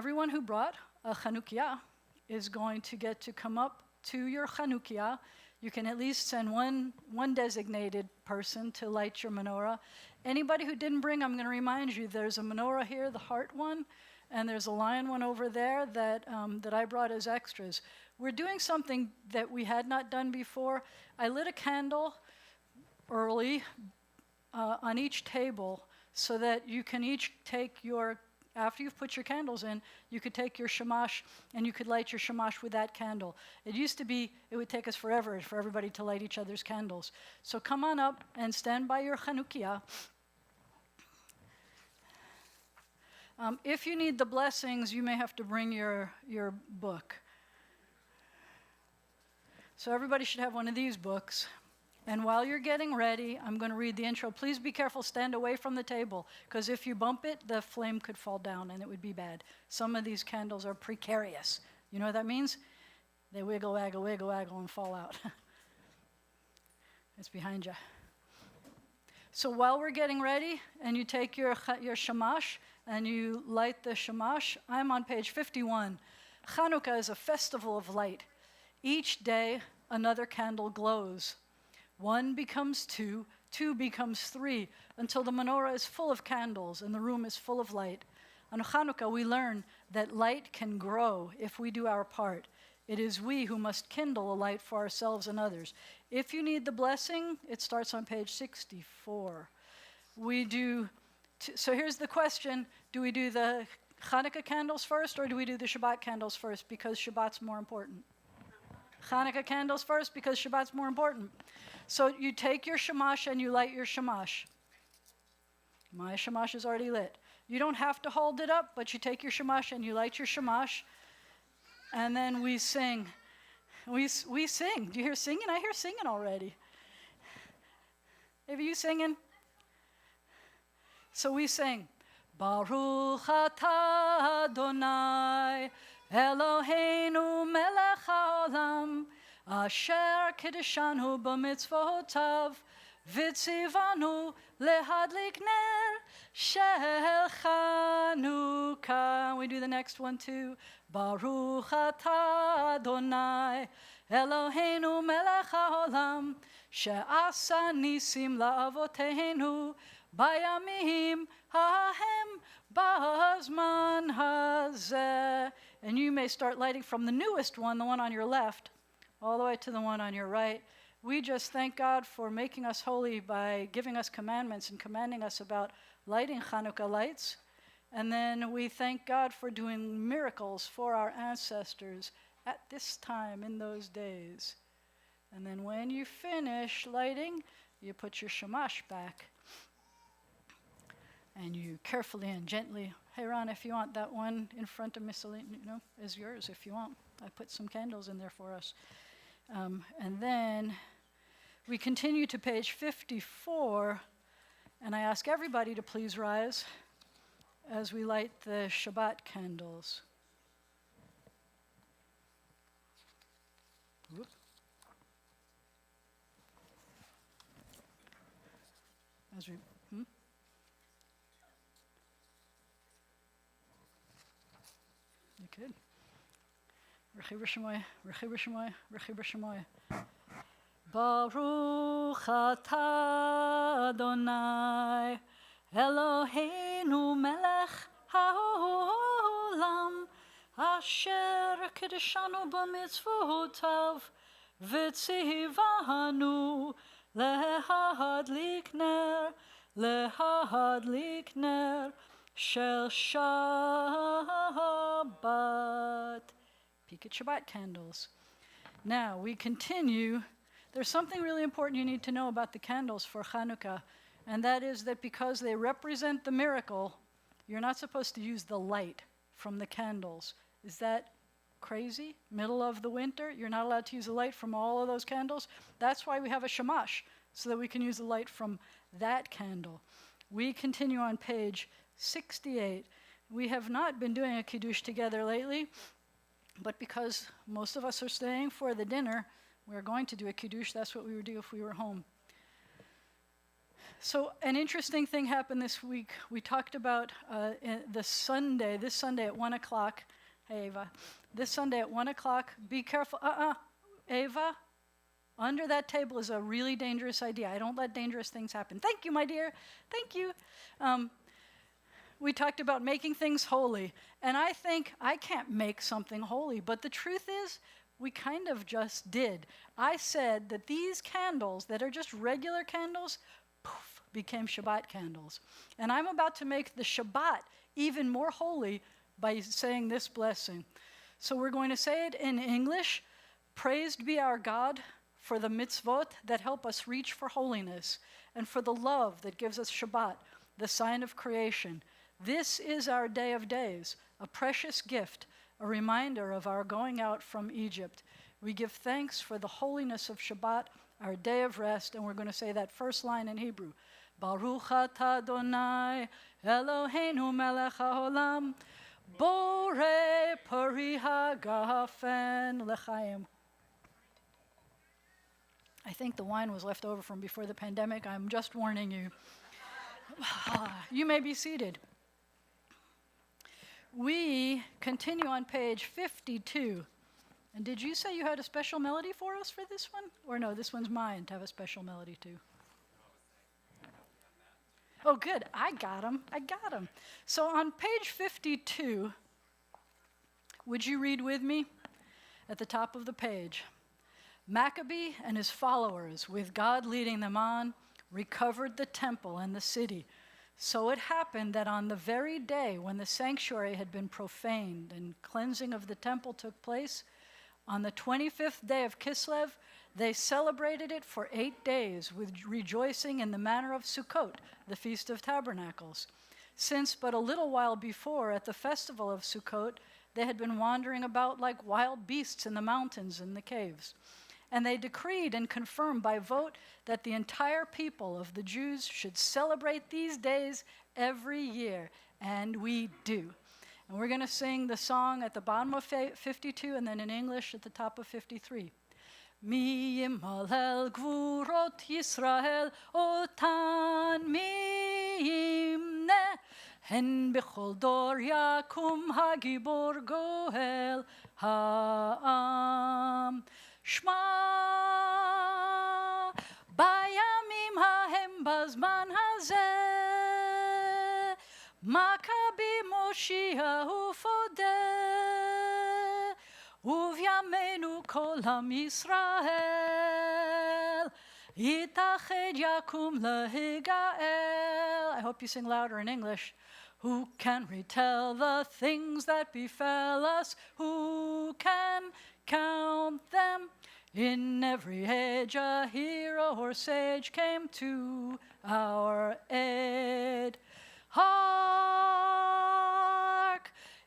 everyone who brought a hanukkiot is going to get to come up to your hanukkiot. You can at least send one designated person to light your menorah. Anybody who didn't bring, I'm going to remind you, there's a menorah here, the heart one, and there's a lion one over there that I brought as extras. We're doing something that we had not done before. I lit a candle early on each table so that you can each take your, after you've put your candles in, you could take your shamash and you could light your shamash with that candle. It used to be, it would take us forever for everybody to light each other's candles. So come on up and stand by your hanukkiot. If you need the blessings, you may have to bring your book. So everybody should have one of these books. And while you're getting ready, I'm going to read the intro. Please be careful, stand away from the table, because if you bump it, the flame could fall down and it would be bad. Some of these candles are precarious. You know what that means? They wiggle, waggle, and fall out. It's behind you. So while we're getting ready, and you take your shamash, and you light the shamash, I'm on page 51. Chanukah is a festival of light. Each day, another candle glows. One becomes two, two becomes three, until the menorah is full of candles and the room is full of light. On Chanukah, we learn that light can grow if we do our part. It is we who must kindle a light for ourselves and others. If you need the blessing, it starts on page 64. So here's the question. Do we do the Chanukah candles first or do we do the Shabbat candles first because Shabbat's more important? Chanukah candles first because Shabbat's more important. So you take your shamash and you light your shamash. My shamash is already lit. You don't have to hold it up, but you take your shamash and you light your shamash. And then we sing. We sing. Do you hear singing? I hear singing already. Are you singing? So we sing. Baruch atah Adonai Eloheinu melech haolam asher kiddushanu b'mitzvotav v'tzivanu lehadlik ner shel Chanukah. We do the next one too. Baruch atah Adonai Eloheinu melech haolam she'asa nisim la'avoteinu bayamim hahem bazman hazeh. And you may start lighting from the newest one, the one on your left, all the way to the one on your right. We just thank God for making us holy by giving us commandments and commanding us about lighting Chanukah lights. And then we thank God for doing miracles for our ancestors at this time in those days. And then when you finish lighting, you put your shamash back. And you carefully and gently, hey Ron, if you want that one in front of Miss Aline, is yours if you want. I put some candles in there for us. And then we continue to page 54, and I ask everybody to please rise as we light the Shabbat candles. Whoop. As we, You could. Rechi b'shemoy, rechi b'shemoy, rechi b'shemoy. Baruch atah Adonai Eloheinu melech haolam asher kiddushanu b'mitzvotav v'tzivanu lehadlik ner shel Shabbat. Peek at Shabbat candles. Now we continue. There's something really important you need to know about the candles for Chanukah, and that is that because they represent the miracle, you're not supposed to use the light from the candles. Is that crazy? Middle of the winter, you're not allowed to use the light from all of those candles? That's why we have a shamash, so that we can use the light from that candle. We continue on page 68. We have not been doing a kiddush together lately, but because most of us are staying for the dinner, we're going to do a kiddush. That's what we would do if we were home. So an interesting thing happened this week. We talked about this Sunday at 1 o'clock. Hey, Ava. This Sunday at 1 o'clock, be careful. Ava, under that table is a really dangerous idea. I don't let dangerous things happen. Thank you, my dear. Thank you. We talked about making things holy. And I think I can't make something holy. But the truth is, we kind of just did. I said that these candles that are just regular candles, poof, became Shabbat candles. And I'm about to make the Shabbat even more holy by saying this blessing. So we're going to say it in English. Praised be our God for the mitzvot that help us reach for holiness and for the love that gives us Shabbat, the sign of creation. This is our day of days, a precious gift, a reminder of our going out from Egypt. We give thanks for the holiness of Shabbat, our day of rest, and we're going to say that first line in Hebrew. Baruch atah Adonai Eloheinu melech haolam borei pari hagafen l'chaim. I think the wine was left over from before the pandemic. I'm just warning you. You may be seated. We continue on page 52. And did you say you had a special melody for us for this one? Or no, this one's mine to have a special melody too. Oh, good. I got him. So on page 52, would you read with me at the top of the page? Maccabee and his followers, with God leading them on, recovered the temple and the city. So it happened that on the very day when the sanctuary had been profaned and cleansing of the temple took place, on the 25th day of Kislev, they celebrated it for 8 days with rejoicing in the manner of Sukkot, the Feast of Tabernacles. Since but a little while before, at the festival of Sukkot, they had been wandering about like wild beasts in the mountains and the caves. And they decreed and confirmed by vote that the entire people of the Jews should celebrate these days every year. And we do. And we're going to sing the song at the bottom of 52 and then in English at the top of 53. Mi yimalel gvurot Yisrael otan mi yimne hen bechol dor yakum hagibor goel ha'am Shma bayamim hahem bazman hazeh Maccabi Moshiach ufodeh Uvyamenu kol ham Yisrael Yitached yakum lehigael. I hope you sing louder in English. Who can retell the things that befell us? Who can count them? In every age a hero or sage came to our aid. Hark!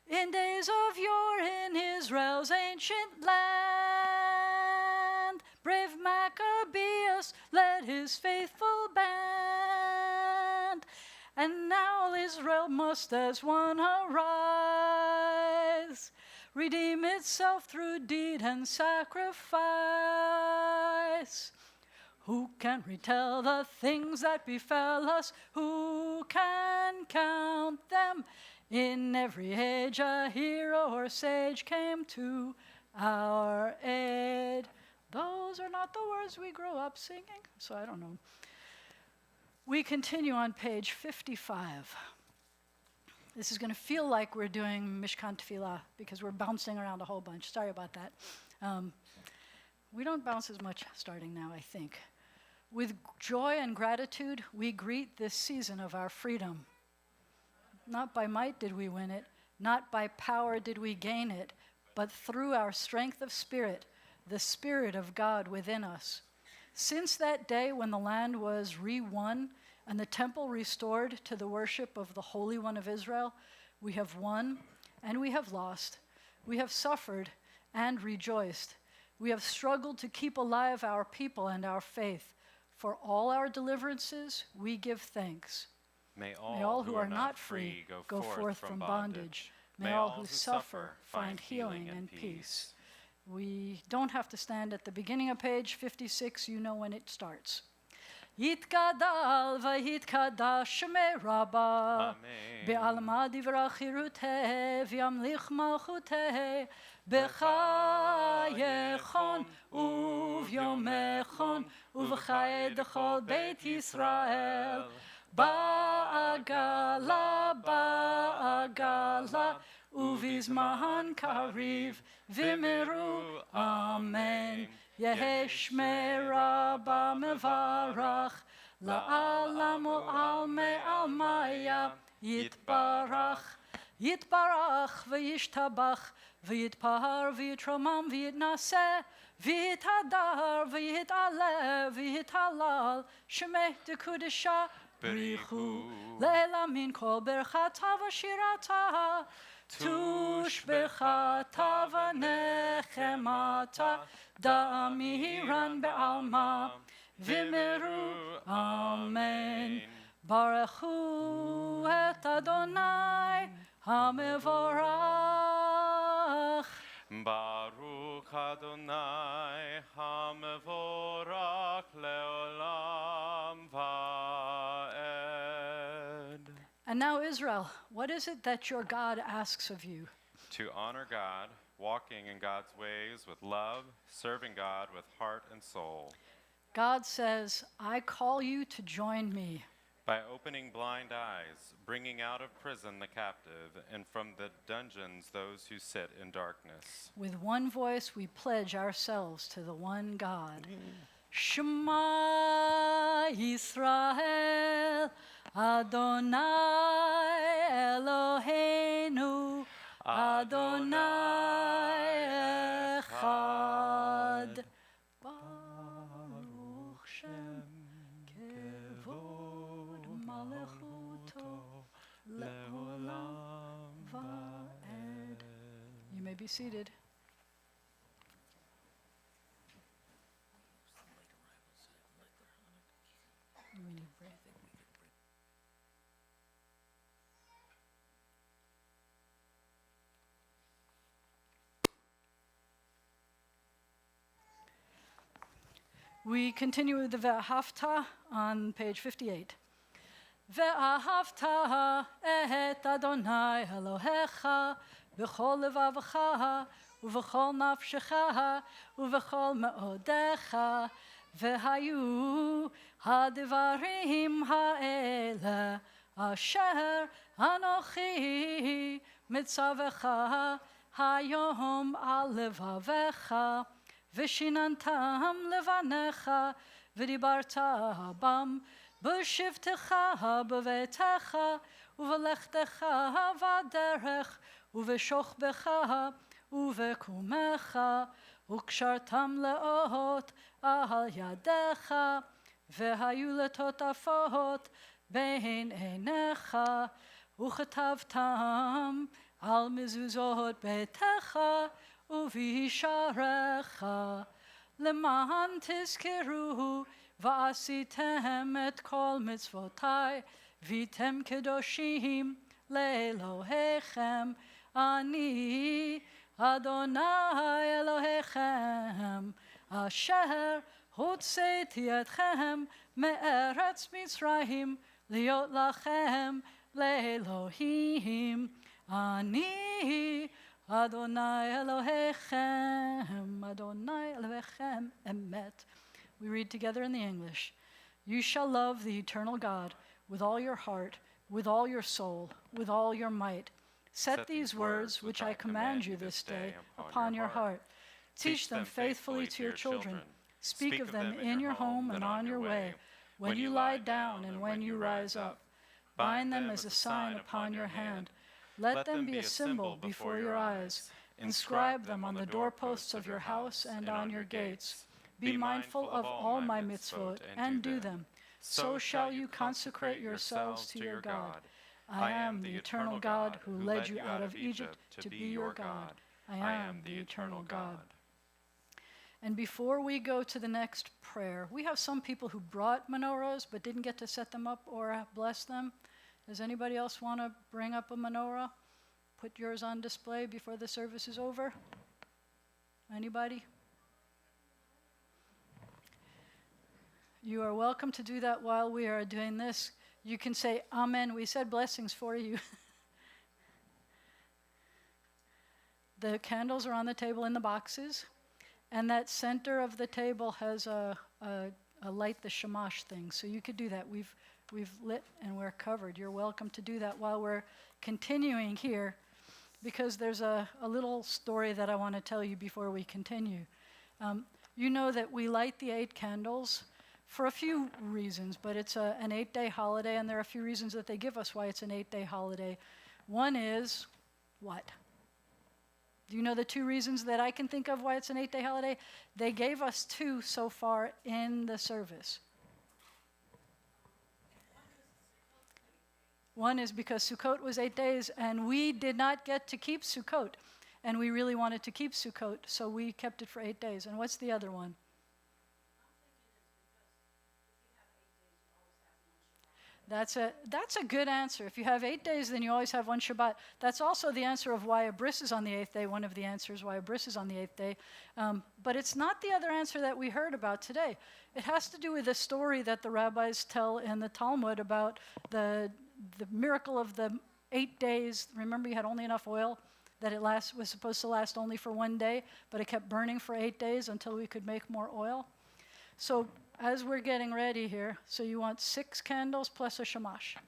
In days of yore in Israel's ancient land, brave Maccabeus led his faithful band. And now Israel must as one arise, redeem itself through deed and sacrifice. Who can retell the things that befell us? Who can count them? In every age a hero or sage came to our aid. Those are not the words we grew up singing, so I don't know. We continue on page 55. This is going to feel like we're doing Mishkan Tefillah because we're bouncing around a whole bunch. Sorry about that. We don't bounce as much starting now, I think. With joy and gratitude, we greet this season of our freedom. Not by might did we win it, not by power did we gain it, but through our strength of spirit, the Spirit of God within us. Since that day when the land was re-won and the temple restored to the worship of the Holy One of Israel, we have won and we have lost. We have suffered and rejoiced. We have struggled to keep alive our people and our faith. For all our deliverances, we give thanks. May all who are not free go forth from bondage. May all who suffer find healing and peace. We don't have to stand at the beginning of page 56. You know when it starts. יתגדל ויתקדש שמי רבה. Amen. בעלמא דברה חירותי וימליך מלכותי. בחייכון וביומכון ובחיי דכל בית ישראל. בעגלה בעגלה ובזמן קריב ומרו אמן. יהי שמי רבה מברך לעלם ולעלמי עלמיה יתברך. יתברך וישתבח ויתפאר ויתרומם ויתנשא ויתהדר ויתעלה ויתהלל שמי דקודשה בריחו לילה מן כל ברכתה ושירתה תושבחתה ונחמתה דמירן בעלמה ומרו אמן. ברכו את אדוני המבורך. Baruch Adonai HaMevorach Leolam Va'ed. And now, Israel, what is it that your God asks of you? To honor God, walking in God's ways with love, serving God with heart and soul. God says, I call you to join me. By opening blind eyes, bringing out of prison the captive, and from the dungeons those who sit in darkness. With one voice, we pledge ourselves to the one God. Shema Yisrael, Adonai Eloheinu, Adonai Echad. Baruch Shem Kevod Malechuto Leolam Va'ed. You may be seated. We need bread. We continue with the Ve'ahavta on page 58. Ve'ahavta et Adonai Elohecha b'chol levavecha u'v'chol nafshecha u'v'chol me'odecha ve'hayu ha'devarim ha'ele asher anochi mitzavecha hayom al levavecha ושיננתם לבניך ודיברת בם בשבתך בביתך ובלכתך בדרך ובשוכבך ובקומך וקשרתם לאות על ידיך והיו לטוטפות בין עיניך וכתבתם על מזוזות ביתך ובישעריך למען תזכרו ועשיתם את כל מצוותי והייתם קדושים לאלוהיכם אני אדוני אלוהיכם אשר הוצאתי אתכם מארץ מצרים להיות לכם לאלוהים אני Adonai Elohechem, Adonai Elohechem, Emet. We read together in the English. You shall love the eternal God with all your heart, with all your soul, with all your might. Set these words which I command you this day upon your heart. Teach them faithfully to your children. Speak of them in your home and on your way, when you lie down and when you rise up. Bind them as a sign upon your hand. Let them be a symbol before your eyes. Inscribe them on the doorposts of your house and on your gates. Be mindful of all my mitzvot and do them. So shall you consecrate yourselves to your God. I am the eternal God who led you out of Egypt to be your God. I am the eternal God. And before we go to the next prayer, we have some people who brought menorahs but didn't get to set them up or bless them. Does anybody else want to bring up a menorah? Put yours on display before the service is over? Anybody? You are welcome to do that while we are doing this. You can say, Amen. We said blessings for you. The candles are on the table in the boxes, and that center of the table has a light the shamash thing. So you could do that. We've lit and we're covered. You're welcome to do that while we're continuing here, because there's a little story that I want to tell you before we continue. You know that we light the 8 candles for a few reasons, but it's an 8-day holiday, and there are a few reasons that they give us why it's an 8-day holiday. One is what? Do you know the 2 reasons that I can think of why it's an 8-day holiday? They gave us 2 so far in the service. One is because Sukkot was 8 days, and we did not get to keep Sukkot, and we really wanted to keep Sukkot, so we kept it for 8 days. And what's the other one? That's a good answer. If you have 8 days, then you always have one Shabbat. That's also the answer of why a bris is on the 8th day, one of the answers why a bris is on the 8th day. But it's not the other answer that we heard about today. It has to do with the story that the rabbis tell in the Talmud about the miracle of the 8 days. Remember, you had only enough oil that it was supposed to last only for 1 day, but it kept burning for 8 days until we could make more oil. So as we're getting ready here, so you want 6 candles plus a shamash.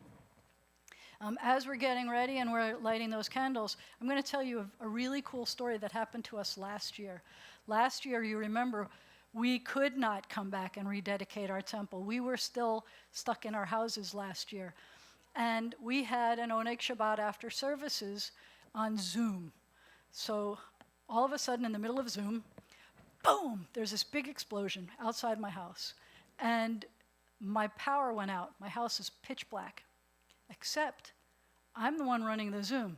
As we're getting ready and we're lighting those candles, I'm going to tell you a really cool story that happened to us last year. Last year, you remember, we could not come back and rededicate our temple. We were still stuck in our houses last year. And we had an Oneg Shabbat after services on Zoom. So all of a sudden, in the middle of Zoom, boom, there's this big explosion outside my house. And my power went out. My house is pitch black. Except I'm the one running the Zoom.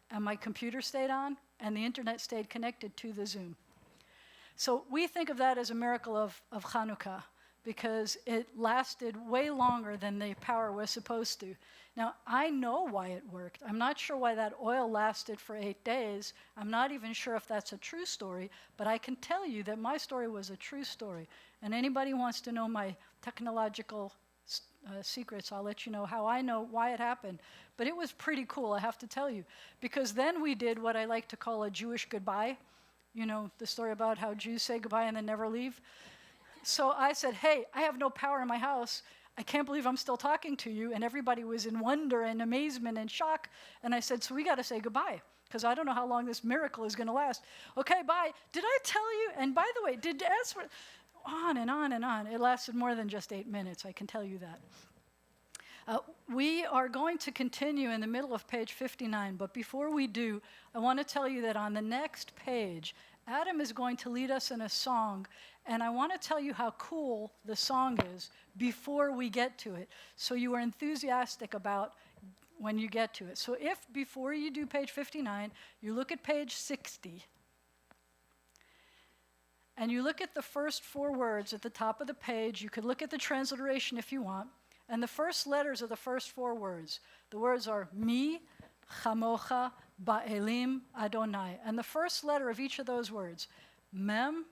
And my computer stayed on, and the internet stayed connected to the Zoom. So we think of that as a miracle of Chanukah, because it lasted way longer than the power was supposed to. Now, I know why it worked. I'm not sure why that oil lasted for 8 days. I'm not even sure if that's a true story, but I can tell you that my story was a true story. And anybody wants to know my technological secrets, I'll let you know how I know why it happened. But it was pretty cool, I have to tell you, because then we did what I like to call a Jewish goodbye. You know, the story about how Jews say goodbye and then never leave. So I said, hey, I have no power in my house. I can't believe I'm still talking to you. And everybody was in wonder and amazement and shock. And I said, so we got to say goodbye, because I don't know how long this miracle is going to last. Okay, bye. Did I tell you? And by the way, did Ezra... On and on and on. It lasted more than just 8 minutes, I can tell you that. We are going to continue in the middle of page 59, but before we do, I want to tell you that on the next page, Adam is going to lead us in a song, and I want to tell you how cool the song is before we get to it, so you are enthusiastic about when you get to it. So if before you do page 59, you look at page 60, and you look at the first 4 words at the top of the page. You could look at the transliteration if you want. And the first letters of the first 4 words. The words are Mi, Chamocha, Ba'elim, Adonai. And the first letter of each of those words, Mem,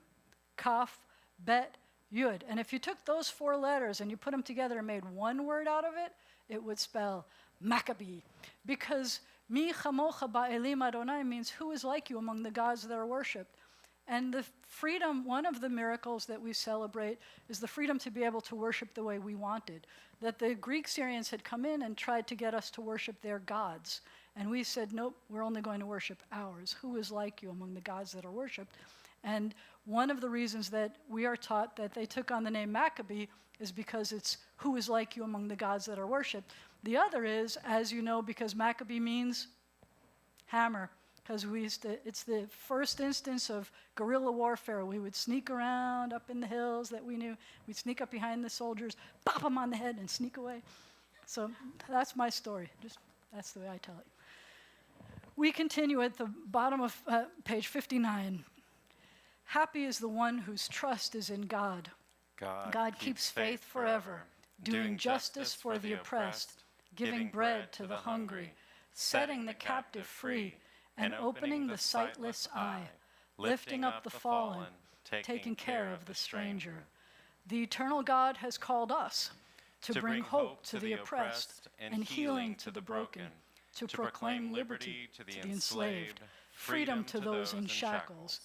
Kaf, Bet, Yud. And if you took those 4 letters and you put them together and made one word out of it, it would spell Maccabee. Because Mi, Chamocha, Ba'elim, Adonai means who is like you among the gods that are worshipped. And the freedom, one of the miracles that we celebrate is the freedom to be able to worship the way we wanted. That the Greek Syrians had come in and tried to get us to worship their gods. And we said, nope, we're only going to worship ours. Who is like you among the gods that are worshipped? And one of the reasons that we are taught that they took on the name Maccabee is because it's who is like you among the gods that are worshipped. The other is, as you know, because Maccabee means hammer. Because it's the first instance of guerrilla warfare. We would sneak around up in the hills that we knew. We'd sneak up behind the soldiers, pop them on the head, and sneak away. So that's my story. That's the way I tell it. We continue at the bottom of page 59. Happy is the one whose trust is in God. God keeps faith forever, doing justice for the oppressed, giving bread to the hungry, setting the captive free, and opening the sightless eye, lifting up the fallen, taking care of the stranger. The eternal God has called us to bring hope to the oppressed and healing to the broken, to proclaim liberty to the enslaved, freedom to those in shackles.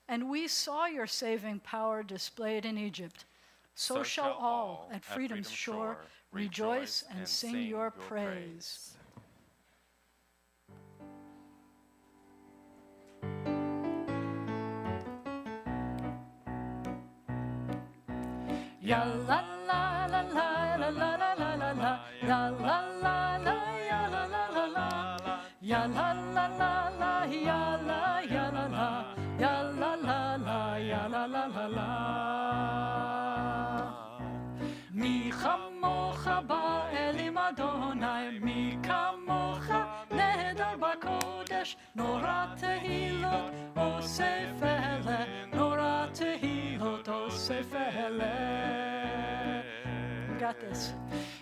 And we saw your saving power displayed in Egypt. So shall all at freedom's shore rejoice and sing your praise. Ya la la la la la la la la la la, ya la la la ya la la la la, ya la la la la ya la ya la la, ya la la la ya la la la la. Mi chamocha ba'elim Adonai, mi kamocha nehedar b'kodesh, nora tehilot osef ele, nora tehilot osef ele. You got this.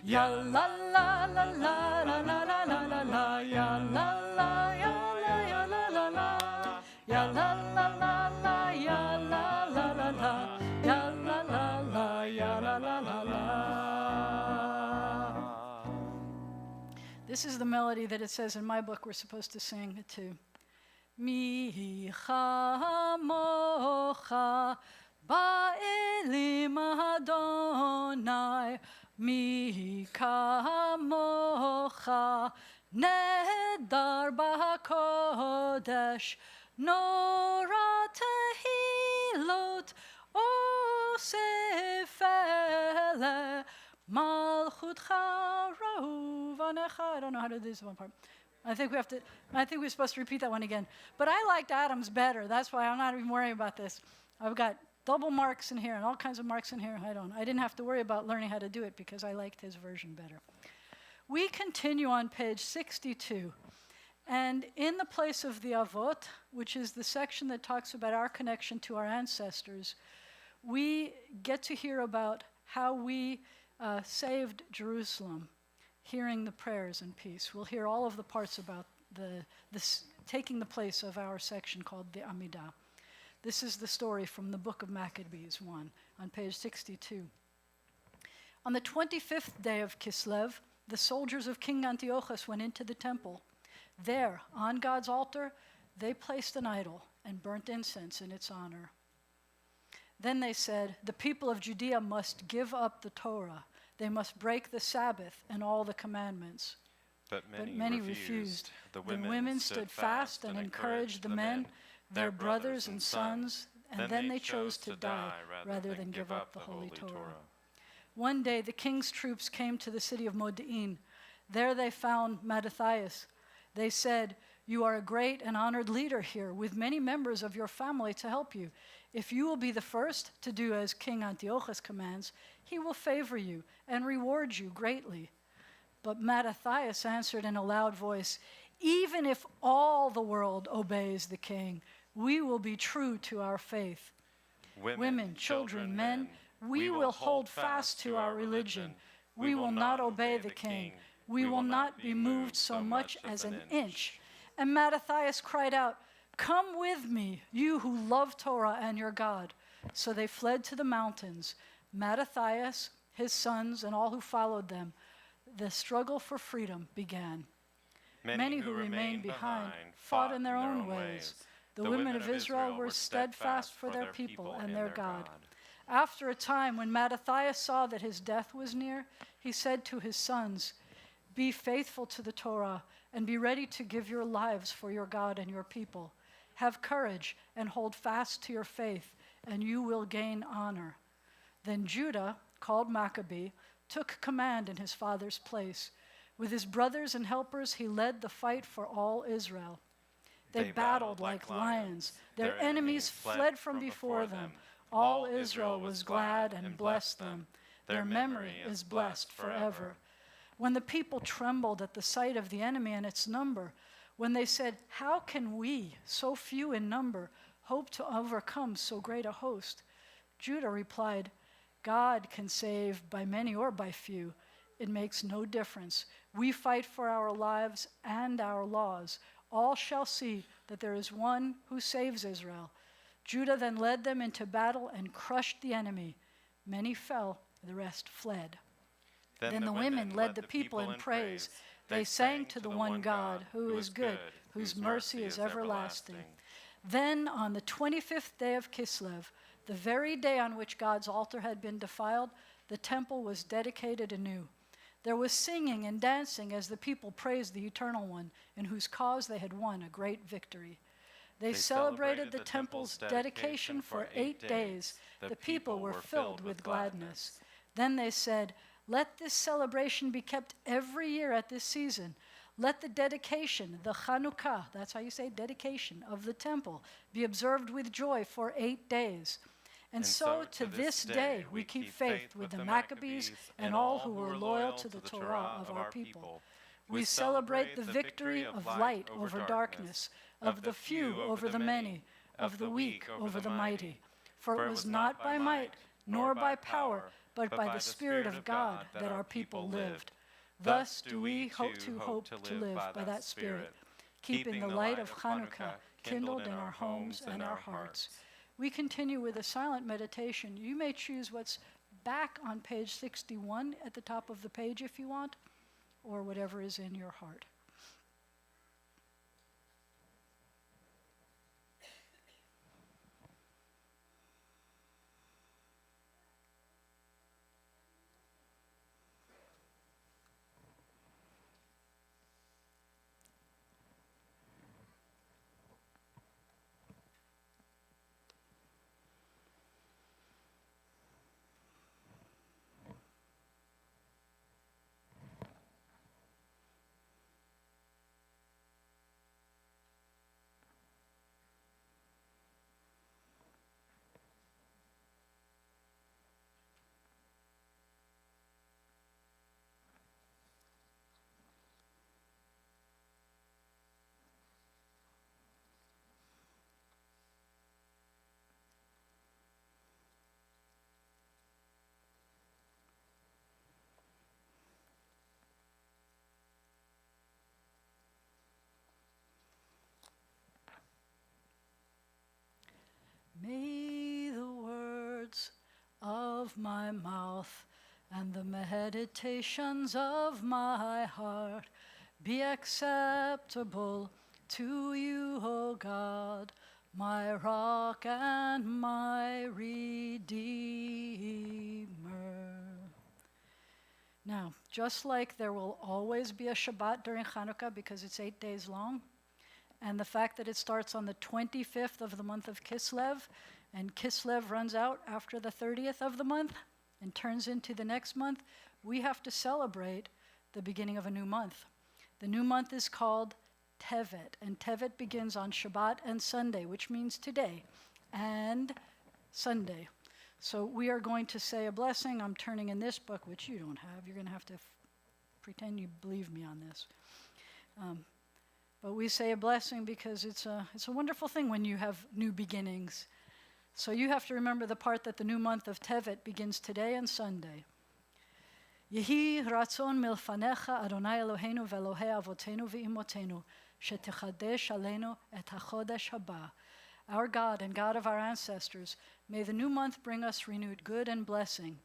Ya la la la la la la la la la la, ya la la ya la ya la la la, ya la la la la ya la la la la, ya la la la ya la la la la. This is the melody that it says in my book we're supposed to sing it to. Mi chamocha ba'elim Adonai, mi kamocha nedar b'kodesh, nora tehilot osef ele, malchutcha ra'u v'necha. I don't know how to do this one part. I think we're supposed to repeat that one again. But I liked Adam's better. That's why I'm not even worrying about this. I've got double marks in here and all kinds of marks in here. I didn't have to worry about learning how to do it because I liked his version better. We continue on page 62. And in the place of the Avot, which is the section that talks about our connection to our ancestors, we get to hear about how we saved Jerusalem, hearing the prayers in peace. We'll hear all of the parts about this taking the place of our section called the Amidah. This is the story from the book of Maccabees 1 on page 62. On the 25th day of Kislev, the soldiers of King Antiochus went into the temple. There, on God's altar, they placed an idol and burnt incense in its honor. Then they said, the people of Judea must give up the Torah. They must break the Sabbath and all the commandments. But many refused. The women stood fast and encouraged the men, their brothers and sons, and then they chose to die rather than give up the Holy Torah. One day the king's troops came to the city of Modi'in. There they found Mattathias. They said, you are a great and honored leader here, with many members of your family to help you. If you will be the first to do as King Antiochus commands, he will favor you and reward you greatly. But Mattathias answered in a loud voice, even if all the world obeys the king, we will be true to our faith. Women, children, men, we will hold fast to our religion. We will not obey the king. We will not be moved so much as an inch. And Mattathias cried out, come with me, you who love Torah and your God. So they fled to the mountains. Mattathias, his sons, and all who followed them. The struggle for freedom began. Many who remained behind fought in their own ways. The women of Israel were steadfast for their people and their God. After a time, when Mattathias saw that his death was near, he said to his sons, be faithful to the Torah and be ready to give your lives for your God and your people. Have courage and hold fast to your faith, and you will gain honor. Then Judah, called Maccabee, took command in his father's place. With his brothers and helpers, he led the fight for all Israel. They battled like lions. Their enemies fled from before them. All Israel was glad and blessed them. Their memory is blessed forever. When the people trembled at the sight of the enemy and its number, when they said, how can we, so few in number, hope to overcome so great a host? Judah replied, God can save by many or by few. It makes no difference. We fight for our lives and our laws. All shall see that there is one who saves Israel. Judah then led them into battle and crushed the enemy. Many fell, the rest fled. Then the women led the people in praise. They sang to the one God, who is good, whose mercy is everlasting. Then on the 25th day of Kislev, the very day on which God's altar had been defiled, the temple was dedicated anew. There was singing and dancing as the people praised the Eternal One, in whose cause they had won a great victory. They celebrated the temple's dedication for 8 days. The people were filled with gladness. Then they said, "Let this celebration be kept every year at this season. Let the dedication, the Chanukah, that's how you say dedication, of the temple, be observed with joy for 8 days." And so to this day we keep faith with the Maccabees and all who were loyal to the Torah of our people. We celebrate the victory of light over darkness, of the few over the many, of the weak over the mighty. For it was not by might nor by power, but by the Spirit of God that our people lived. Thus do we hope to live by that Spirit, keeping the light of Chanukah kindled in our homes and our hearts. We continue with a silent meditation. You may choose what's back on page 61 at the top of the page if you want, or whatever is in your heart. May the words of my mouth and the meditations of my heart be acceptable to you, O God, my rock and my redeemer. Now, just like there will always be a Shabbat during Chanukah because it's 8 days long, and the fact that it starts on the 25th of the month of Kislev, and Kislev runs out after the 30th of the month and turns into the next month, we have to celebrate the beginning of a new month. The new month is called Tevet, and Tevet begins on Shabbat and Sunday, which means today and Sunday. So we are going to say a blessing. I'm turning in this book, which you don't have. You're going to have to pretend you believe me on this. But we say a blessing because it's a wonderful thing when you have new beginnings. So you have to remember the part that the new month of Tevet begins today and Sunday. Yehi ratzon milfanecha Adonai Eloheinu ve'Elohei avotenu ve'imotenu shetechadesh aleinu et hachodesh haba. Our God and God of our ancestors, may the new month bring us renewed good and blessing.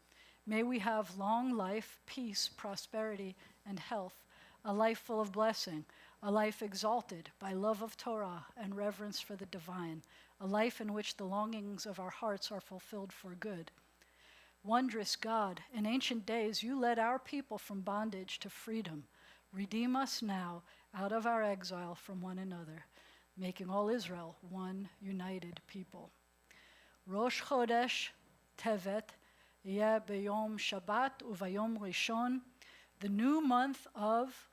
May we have long life, peace, prosperity, and health, a life full of blessing, a life exalted by love of Torah and reverence for the divine, a life in which the longings of our hearts are fulfilled for good. Wondrous God, in ancient days you led our people from bondage to freedom. Redeem us now out of our exile from one another, making all Israel one united people. Rosh Chodesh Tevet yeh b'yom Shabbat u'vayom Rishon. The new month of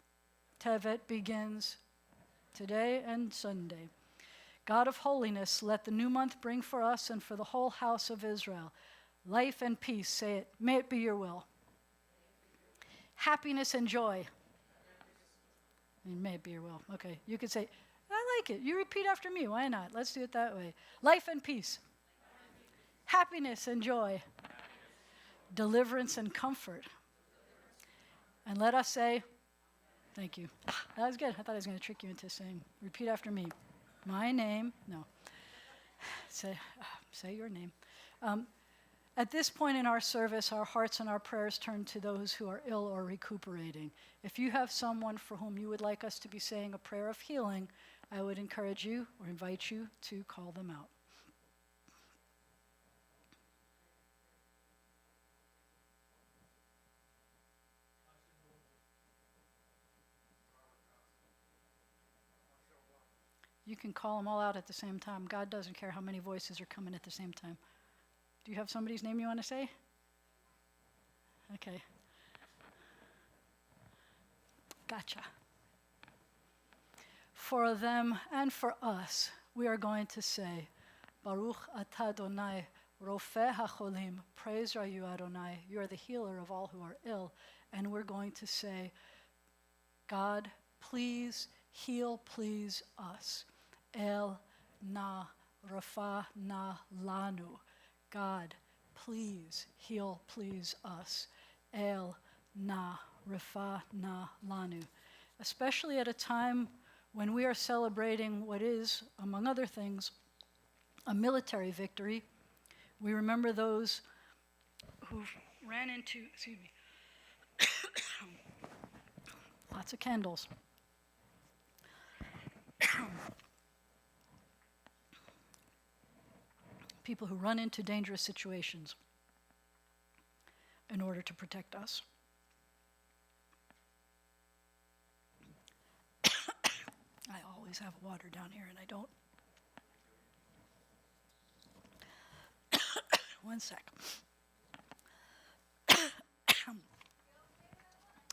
Tevet begins today and Sunday. God of holiness, let the new month bring for us and for the whole house of Israel life and peace. Say it. May it be your will. Happiness and joy. May it be your will. Okay, you could say, I like it. You repeat after me. Why not? Let's do it that way. Life and peace. Happiness and joy. Deliverance and comfort. And let us say, thank you. That was good. I thought I was going to trick you into saying, repeat after me. My name, no. Say your name. At this point in our service, our hearts and our prayers turn to those who are ill or recuperating. If you have someone for whom you would like us to be saying a prayer of healing, I would encourage you or invite you to call them out. You can call them all out at the same time. God doesn't care how many voices are coming at the same time. Do you have somebody's name you want to say? Okay. Gotcha. For them and for us, we are going to say, Baruch atah Adonai, Rofeh HaCholim, praise are you, Adonai, you are the healer of all who are ill. And we're going to say, God, please heal, please us. El na rafa na lanu. God, please heal, please us. El na rafa na lanu. Especially at a time when we are celebrating what is, among other things, a military victory. We remember those who ran into, lots of candles. People who run into dangerous situations in order to protect us. I always have water down here and I don't. One sec.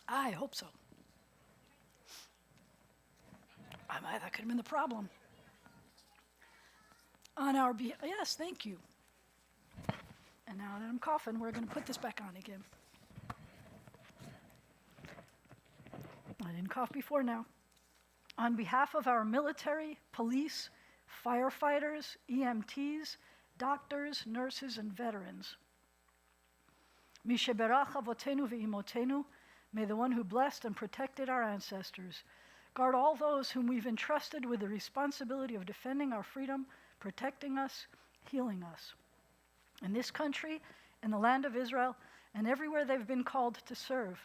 I hope so. That could have been the problem. On our yes, thank you. And now that I'm coughing, we're going to put this back on again. I didn't cough before now. On behalf of our military, police, firefighters, EMTs, doctors, nurses, and veterans, Misheberach avotenu ve'imotenu, may the one who blessed and protected our ancestors guard all those whom we've entrusted with the responsibility of defending our freedom, protecting us, healing us. In this country, in the land of Israel, and everywhere they've been called to serve,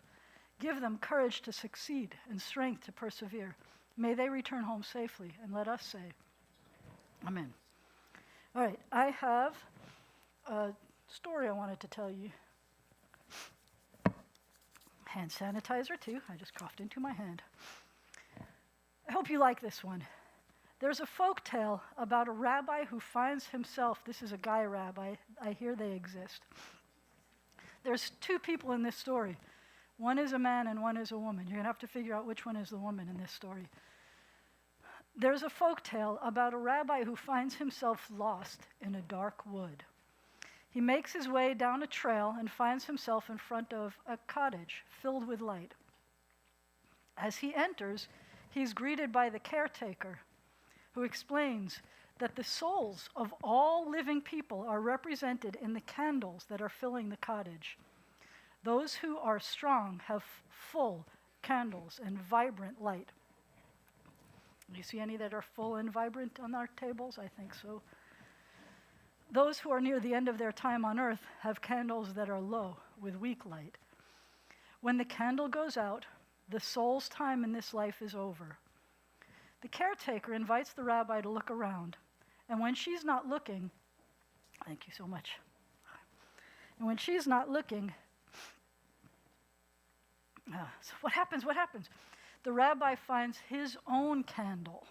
give them courage to succeed and strength to persevere. May they return home safely, and let us say, Amen. All right, I have a story I wanted to tell you. Hand sanitizer, too. I just coughed into my hand. I hope you like this one. There's a folk tale about a rabbi who finds himself, this is a guy rabbi, I hear they exist. There's two people in this story. One is a man and one is a woman. You're going to have to figure out which one is the woman in this story. There's a folk tale about a rabbi who finds himself lost in a dark wood. He makes his way down a trail and finds himself in front of a cottage filled with light. As he enters, he's greeted by the caretaker, who explains that the souls of all living people are represented in the candles that are filling the cottage. Those who are strong have full candles and vibrant light. Do you see any that are full and vibrant on our tables? I think so. Those who are near the end of their time on earth have candles that are low with weak light. When the candle goes out, the soul's time in this life is over. The caretaker invites the rabbi to look around, and when she's not looking, thank you so much. And when she's not looking, so what happens? The rabbi finds his own candle.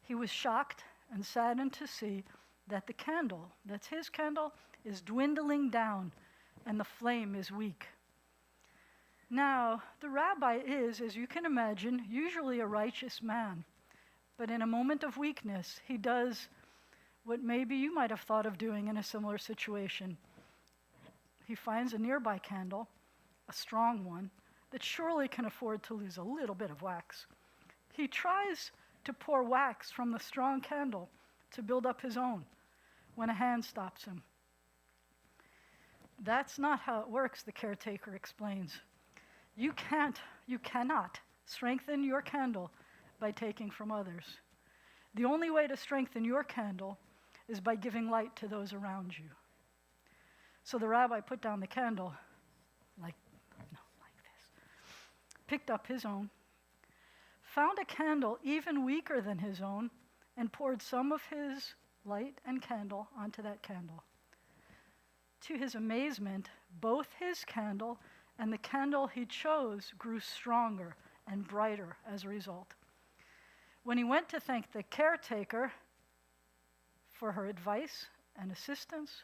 He was shocked and saddened to see that the candle, that's his candle, is dwindling down and the flame is weak. Now, the rabbi is, as you can imagine, usually a righteous man. But in a moment of weakness, he does what maybe you might have thought of doing in a similar situation. He finds a nearby candle, a strong one, that surely can afford to lose a little bit of wax. He tries to pour wax from the strong candle to build up his own when a hand stops him. That's not how it works, the caretaker explains. You cannot strengthen your candle by taking from others. The only way to strengthen your candle is by giving light to those around you. So the rabbi put down the candle, like this, picked up his own, found a candle even weaker than his own, and poured some of his light and candle onto that candle. To his amazement, both his candle and the candle he chose grew stronger and brighter as a result. When he went to thank the caretaker for her advice and assistance,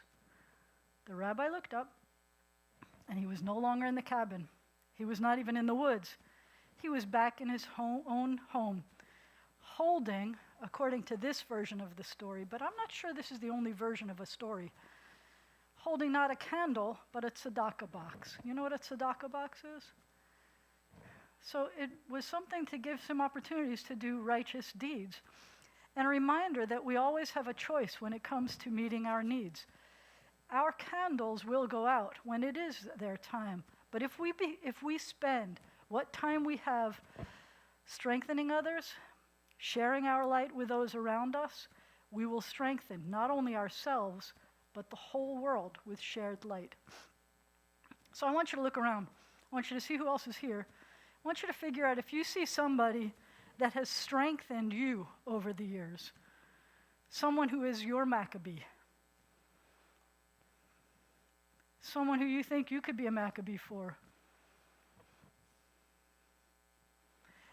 the rabbi looked up, and he was no longer in the cabin. He was not even in the woods. He was back in his own home, holding, according to this version of the story, but I'm not sure this is the only version of a story, holding not a candle, but a tzedakah box. You know what a tzedakah box is? So it was something to give him opportunities to do righteous deeds, and a reminder that we always have a choice when it comes to meeting our needs. Our candles will go out when it is their time, but if we spend what time we have strengthening others, sharing our light with those around us, we will strengthen not only ourselves, but the whole world with shared light. So I want you to look around. I want you to see who else is here. I want you to figure out if you see somebody that has strengthened you over the years, someone who is your Maccabee, someone who you think you could be a Maccabee for.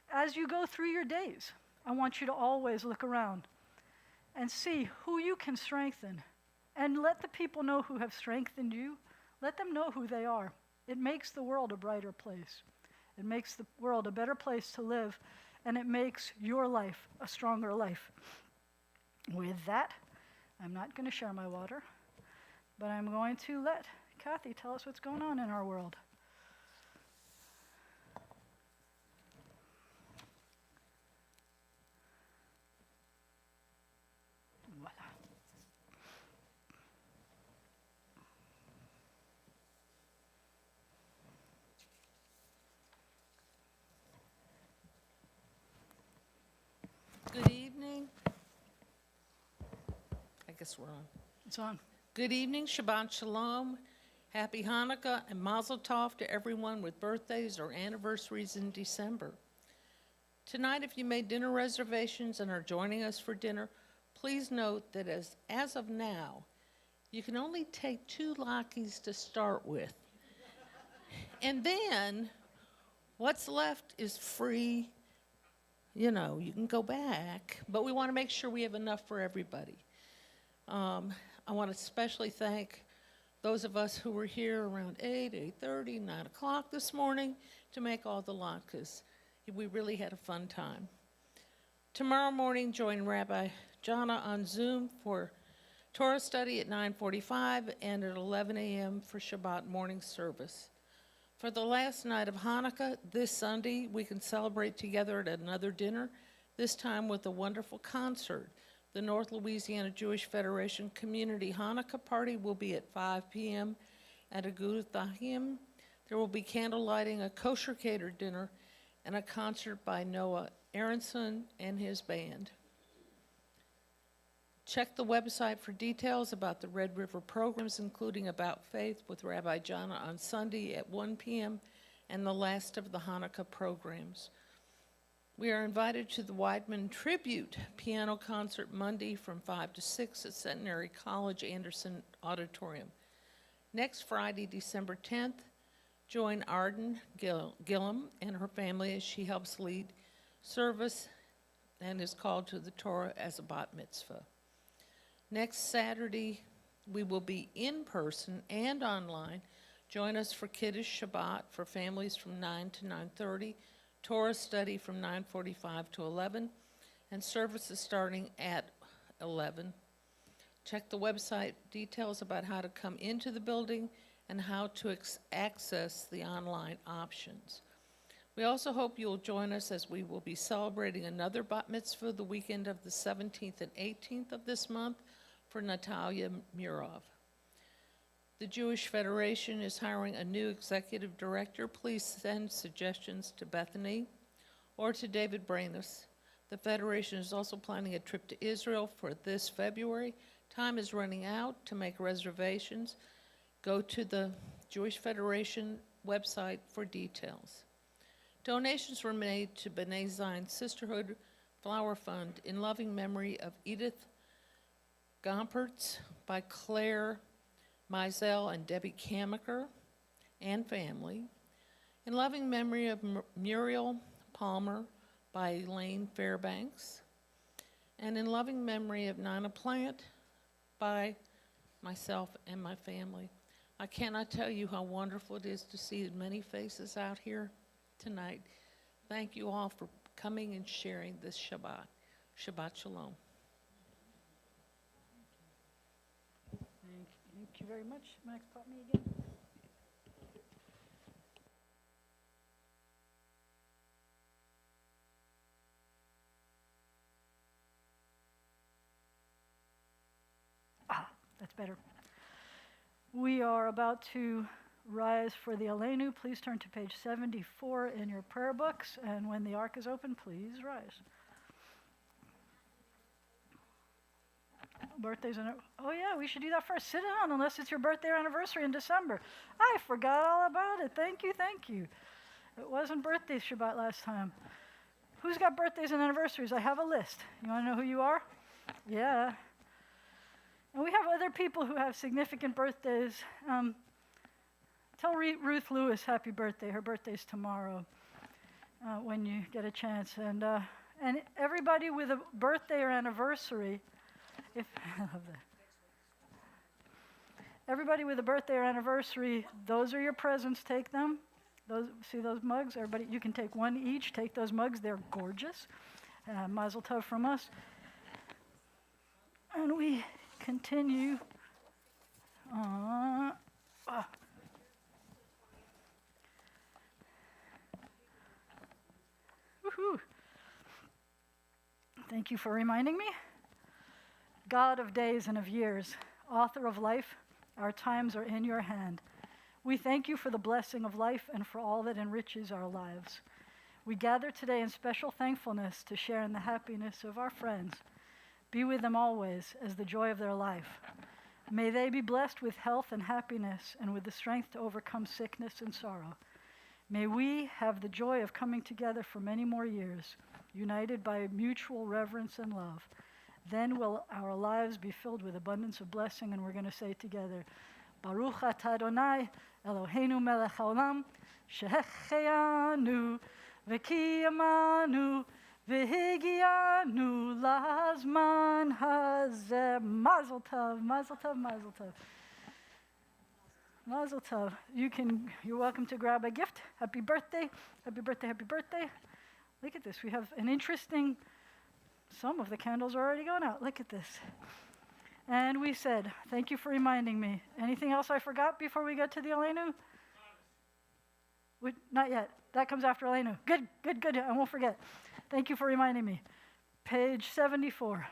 As you go through your days, I want you to always look around and see who you can strengthen. And let the people know who have strengthened you. Let them know who they are. It makes the world a brighter place. It makes the world a better place to live, and it makes your life a stronger life. With that, I'm not going to share my water, but I'm going to let Kathy tell us what's going on in our world. Good evening. I guess we're on. It's on. Good evening, Shabbat Shalom, Happy Hanukkah, and Mazel Tov to everyone with birthdays or anniversaries in December. Tonight, if you made dinner reservations and are joining us for dinner, please note that as of now, you can only take 2 latkes to start with. And then, what's left is free. You know, you can go back, but we want to make sure we have enough for everybody. I want to especially thank those of us who were here around 8, 8:30, 9 o'clock this morning to make all the latkes. We really had a fun time. Tomorrow morning, join Rabbi Jana on Zoom for Torah study at 9:45 and at 11 a.m. for Shabbat morning service. For the last night of Hanukkah, this Sunday, we can celebrate together at another dinner, this time with a wonderful concert. The North Louisiana Jewish Federation Community Hanukkah Party will be at 5 p.m. at Agudath Ahim. There will be candle lighting, a kosher catered dinner, and a concert by Noah Aronson and his band. Check the website for details about the Red River programs, including About Faith with Rabbi Jana on Sunday at 1 p.m. and the last of the Hanukkah programs. We are invited to the Weidman Tribute Piano Concert Monday from 5 to 6 at Centenary College Anderson Auditorium. Next Friday, December 10th, join Arden Gillum and her family as she helps lead service and is called to the Torah as a bat mitzvah. Next Saturday, we will be in person and online. Join us for Kiddush Shabbat for families from 9 to 9:30, Torah study from 9:45 to 11, and services starting at 11. Check the website details about how to come into the building and how to access the online options. We also hope you'll join us as we will be celebrating another bat mitzvah the weekend of the 17th and 18th of this month for Natalia Murov. The Jewish Federation is hiring a new executive director. Please send suggestions to Bethany or to David Branis. The Federation is also planning a trip to Israel for this February. Time is running out to make reservations. Go to the Jewish Federation website for details. Donations were made to B'nai Zion Sisterhood Flower Fund in loving memory of Edith Gompertz by Claire Mizell and Debbie Kamaker and family, in loving memory of Muriel Palmer by Elaine Fairbanks, and in loving memory of Nana Plant by myself and my family. I cannot tell you how wonderful it is to see many faces out here tonight. Thank you all for coming and sharing this Shabbat. Shabbat Shalom. Thank you very much. Max, pop me again. That's better. We are about to rise for the Aleinu. Please turn to page 74 in your prayer books, and when the ark is open, please rise. Birthdays and oh yeah, we should do that first. Sit down unless it's your birthday or anniversary in December. I forgot all about it. Thank you, thank you. It wasn't birthday Shabbat last time. Who's got birthdays and anniversaries? I have a list. You want to know who you are? Yeah. And we have other people who have significant birthdays. Tell Ruth Lewis happy birthday. Her birthday's tomorrow when you get a chance. And everybody with a birthday or anniversary, I love that. Everybody with a birthday or anniversary, those are your presents. Take them. See those mugs? Everybody, you can take one each. Take those mugs. They're gorgeous. Mazel Tov from us. And we continue. Woohoo! Thank you for reminding me. God of days and of years, author of life, our times are in your hand. We thank you for the blessing of life and for all that enriches our lives. We gather today in special thankfulness to share in the happiness of our friends. Be with them always as the joy of their life. May they be blessed with health and happiness and with the strength to overcome sickness and sorrow. May we have the joy of coming together for many more years, united by mutual reverence and love. Then will our lives be filled with abundance of blessing, and we're going to say together, Baruch atah Adonai, Eloheinu melech haolam, shehecheyanu, v'kiyamanu, v'higianu lahazman hazeh. Mazel tov, mazel tov, mazel tov. Mazel tov. You're welcome to grab a gift. Happy birthday, happy birthday, happy birthday. Look at this. We have an interesting, some of the candles are already going out. Look at this. And we said, thank you for reminding me. Anything else I forgot before we get to the Aleinu? Not yet. That comes after Aleinu. Good, good, good. I won't forget. Thank you for reminding me. Page 74.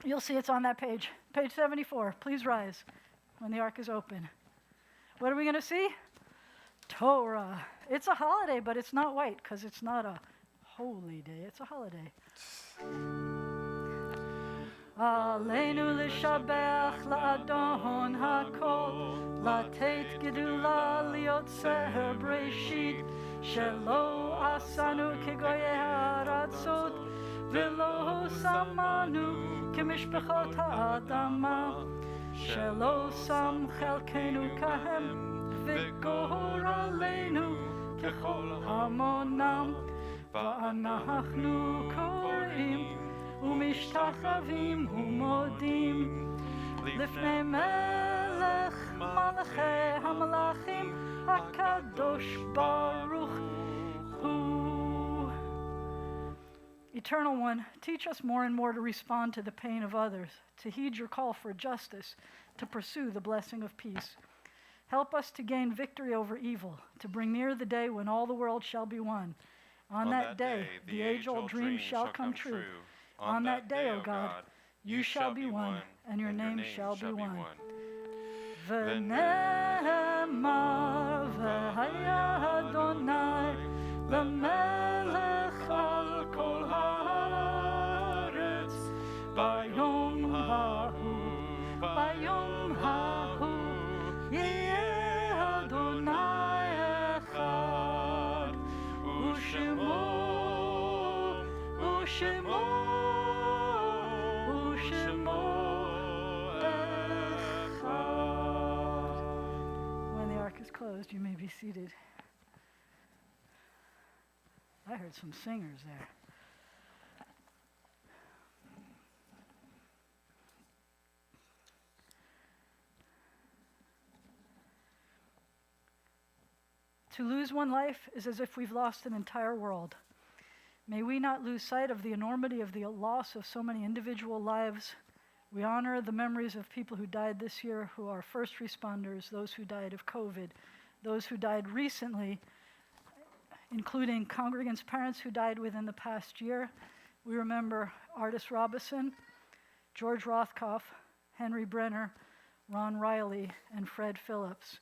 You'll see it's on that page. Page 74. Please rise when the ark is open. What are we going to see? Torah. It's a holiday, but it's not white because it's not a holy day. It's a holiday. Aleinu l'shabeach la'adon hakol, latet gedula liotzer breshit, shelo asanu kegoyei ha'aratzot, velo samanu kemishpachot ha'adama, shelo sam chelkenu kahem, v'gor aleinu kechol hamonam, va'anachnu korim, ומשתחווים ומודים לפני מלך מלכי המלכים הקדוש ברוך הוא. Eternal One, teach us more and more to respond to the pain of others, to heed your call for justice, to pursue the blessing of peace. Help us to gain victory over evil, to bring near the day when all the world shall be one. On that day, the age-old dream shall come true. On that day, O God, you shall be one, and your name shall be one. V'ne'emar v'haya Adonai l'melech al kol haaretz bayom hahu be seated. I heard some singers there. To lose one life is as if we've lost an entire world. May we not lose sight of the enormity of the loss of so many individual lives. We honor the memories of people who died this year, who are first responders, those who died of COVID, those who died recently, including congregants' parents who died within the past year. We remember Artis Robison, George Rothkopf, Henry Brenner, Ron Riley, and Fred Phillips.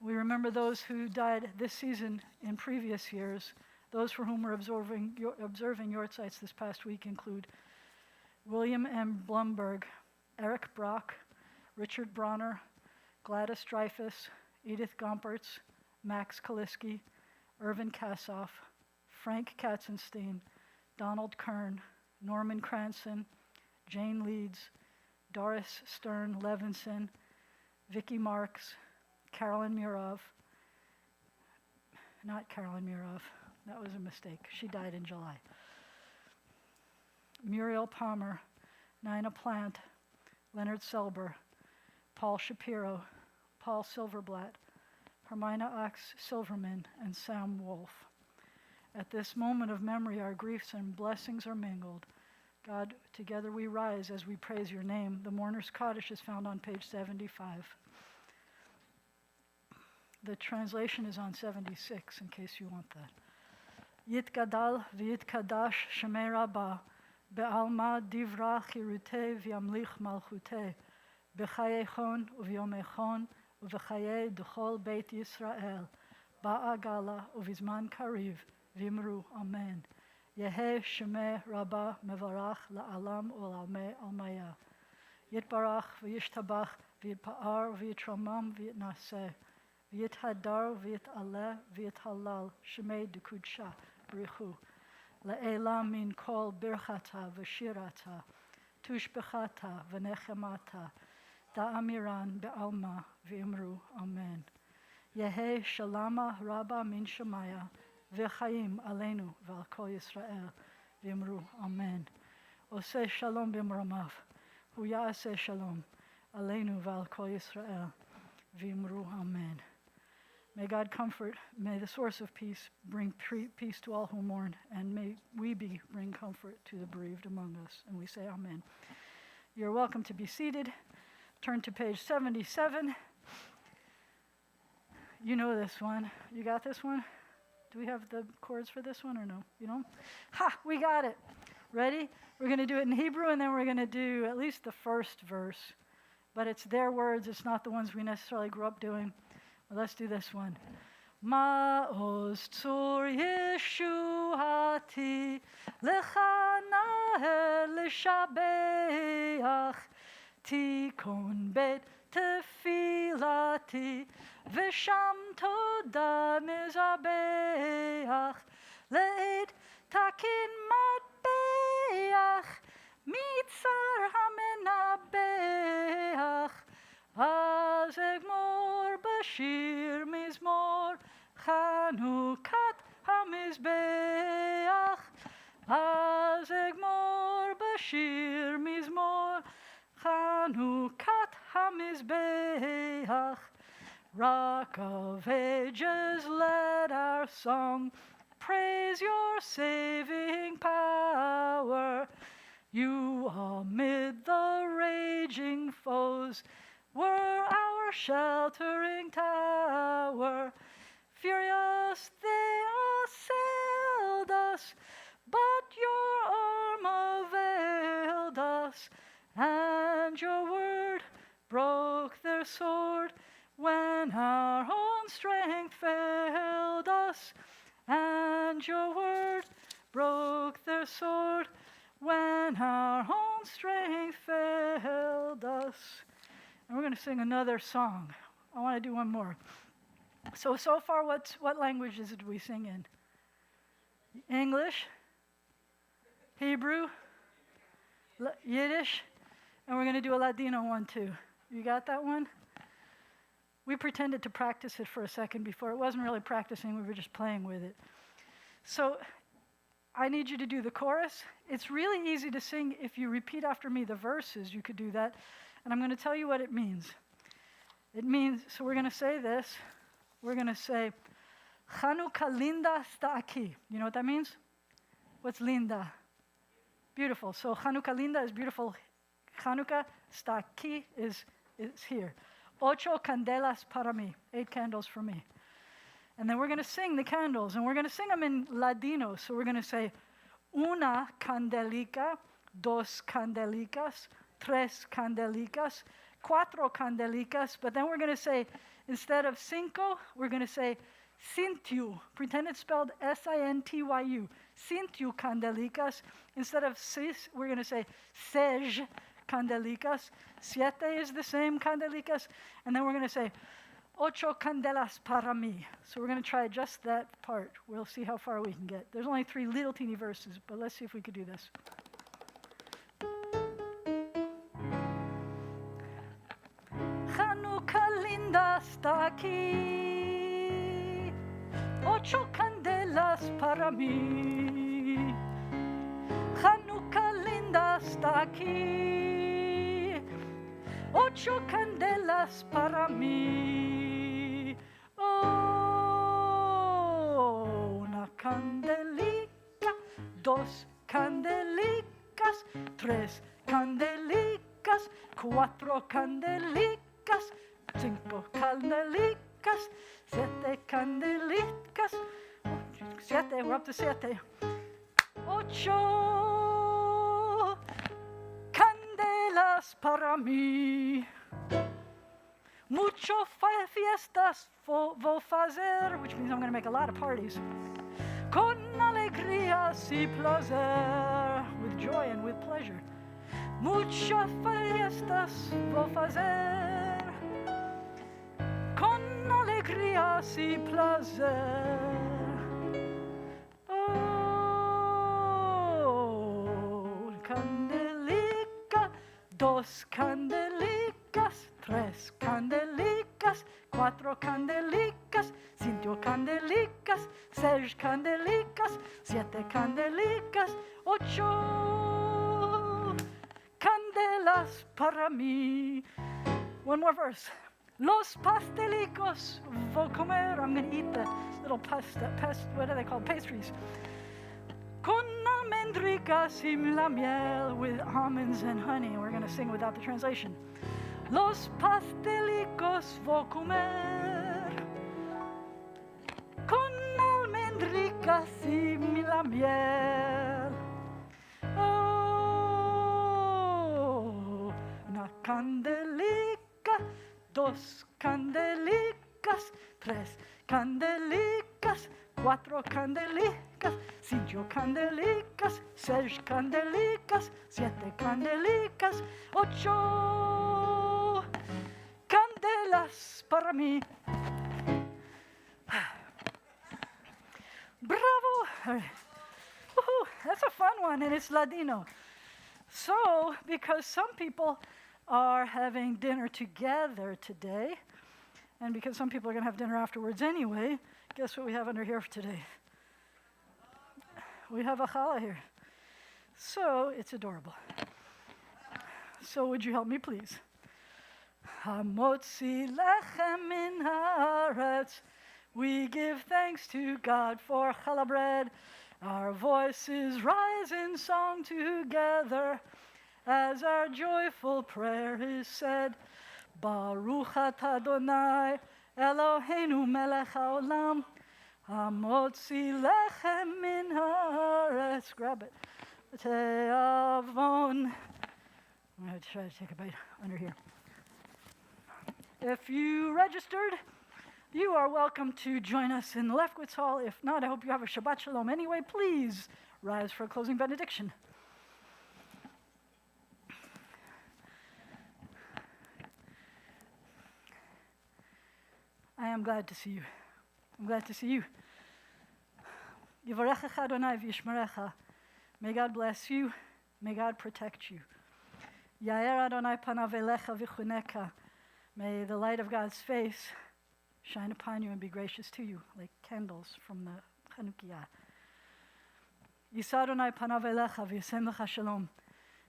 We remember those who died this season in previous years. Those for whom we're observing Yortzites this past week include William M. Blumberg, Eric Brock, Richard Bronner, Gladys Dreyfus, Edith Gompertz, Max Kaliski, Irvin Kassoff, Frank Katzenstein, Donald Kern, Norman Cranston, Jane Leeds, Doris Stern Levinson, Vicki Marks, Carolyn Murov, not Carolyn Murov, that was a mistake. She died in July. Muriel Palmer, Nina Plant, Leonard Selber, Paul Shapiro, Paul Silverblatt, Hermina Ox Silverman, and Sam Wolf. At this moment of memory, our griefs and blessings are mingled. God, together we rise as we praise your name. The Mourner's Kaddish is found on page 75. The translation is on 76, in case you want that. Yitgadal v'yitkadash shemei Rabbah, be'alma divra chirutei v'yamlich malchutei, b'chayei u'v'yomei u'v'chayei d'chol beit Yisrael, ba'agala u'vizman kariv, v'imru amen. Yehei shemei Rabbah mevarach la'alam u'l'almei almaya. Yitbarach v'yishtabach v'yitpa'ar v'yitramam v'yitnaseh. V'yit hadar v'yit aleh v'yit halal shemei dekudsha brichu le'ela min kol birchata v'shirata tushbechata v'nechemata da'amiran be'alma v'imru amen. Yehe shalama rabba min shemaya v'chaim aleinu v'al kol Yisrael v'imru amen. Oseh shalom b'mramav hu ya'aseh shalom aleinu v'al kol Yisrael v'imru amen. May God comfort, may the source of peace bring peace to all who mourn, and may we bring comfort to the bereaved among us. And we say amen. You're welcome to be seated. Turn to page 77. You know this one. You got this one? Do we have the chords for this one or no? You don't? Ha! We got it. Ready? We're going to do it in Hebrew, and then we're going to do at least the first verse. But it's their words. It's not the ones we necessarily grew up doing. Let's do this one. Ma'oz tzur yeshuati lecha naher l'shabeach tikon bet tefilati v'sham toda mizabeach le'ed takin matbeach mitzar hamenabeach az egmor bashir mizmor chanukah hamizbeach az egmor bashir mizmor chanukah hamizbeach. Rock of ages, let our song praise your saving power. You amid the raging foes were our sheltering tower. Furious they assailed us, but your arm availed us, and your word broke their sword when our own strength failed us, and your word broke their sword when our own strength failed us. And we're going to sing another song. I want to do one more. So far, what languages did we sing in? English, Hebrew, Yiddish, and we're going to do a Ladino one too. You got that one? We pretended to practice it for a second before. It wasn't really practicing, we were just playing with it. So I need you to do the chorus. It's really easy to sing. If you repeat after me the verses, you could do that. And I'm going to tell you what it means. It means, so we're going to say this. We're going to say, Chanukah linda sta aquí. You know what that means? What's linda? Beautiful. So Chanukah linda is beautiful. Chanukah sta aquí is here. Ocho candelas para mí. 8 candles for me. And then we're going to sing the candles, and we're going to sing them in Ladino. So we're going to say, una candelica, dos candelicas, tres candelicas, cuatro candelicas. But then we're going to say, instead of cinco, we're going to say cintiu. Pretend it's spelled S-I-N-T-Y-U. Cintiu candelicas. Instead of seis, we're going to say seis candelicas. Siete is the same candelicas. And then we're going to say ocho candelas para mí. So we're going to try just that part. We'll see how far we can get. There's only 3 little teeny verses, but let's see if we could do this. Chanukah linda está aquí, ocho candelas para mí. Chanukah linda está aquí, ocho candelas para mí. Oh, una candelica, dos candelicas, tres candelicas, cuatro candelicas, 5 candelicas, 7 candelicas, 7, we're up to 7. Ocho candelas para mí. Mucho fiestas vou fazer, which means I'm going to make a lot of parties. Con alegrías y placer, with joy and with pleasure. Muchas fiestas vou fazer, con alegrías y placer. Oh, candelica, dos candelicas, tres candelicas, cuatro candelicas, 5 candelicas, 6 candelicas, 7 candelicas, 8 candelas para mí. One more verse. Los pastelicos vou comer. I'm going to eat the little what are they called? Pastries. Con almendricas y la miel, with almonds and honey. We're going to sing without the translation. Los pastelicos vou comer. Con almendricas y la miel. Oh, una candelica, dos candelicas, tres candelicas, 4 candelicas, 5 candelicas, 6 candelicas, 7 candelicas, 8 candelas para mí. Bravo! Woohoo, that's a fun one, and it's Ladino. So, because some people are having dinner together today, and because some people are going to have dinner afterwards anyway, guess what we have under here for today? We have a challah here. So, it's adorable. So, would you help me, please? Hamotzi lechem min haaretz. We give thanks to God for challah bread. Our voices rise in song together as our joyful prayer is said. Baruch atah Adonai Eloheinu melech haolam hamotzi lechem min haaretz. Grab it. Te'avon. I'm going to try to take a bite under here. If you registered, you are welcome to join us in the Lefkowitz Hall. If not, I hope you have a Shabbat Shalom anyway. Please rise for a closing benediction. I am glad to see you. I'm glad to see you. Yivarechecha Adonai v'yishmerecha. May God bless you. May God protect you. Yair Adonai panav elecha v'chuneka. May the light of God's face shine upon you and be gracious to you, like candles from the hanukkiot. Yisa Adonai panav elecha v'yasem lecha shalom.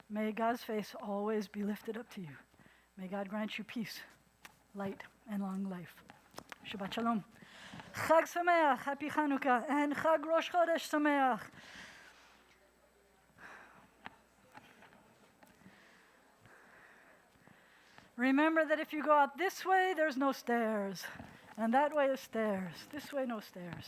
May God's face always be lifted up to you. May God grant you peace, light, and long life. Shabbat Shalom. Chag Sameach, Happy Chanukah, and Chag Rosh Chodesh Sameach. Remember that if you go out this way, there's no stairs. And that way is stairs. This way, no stairs.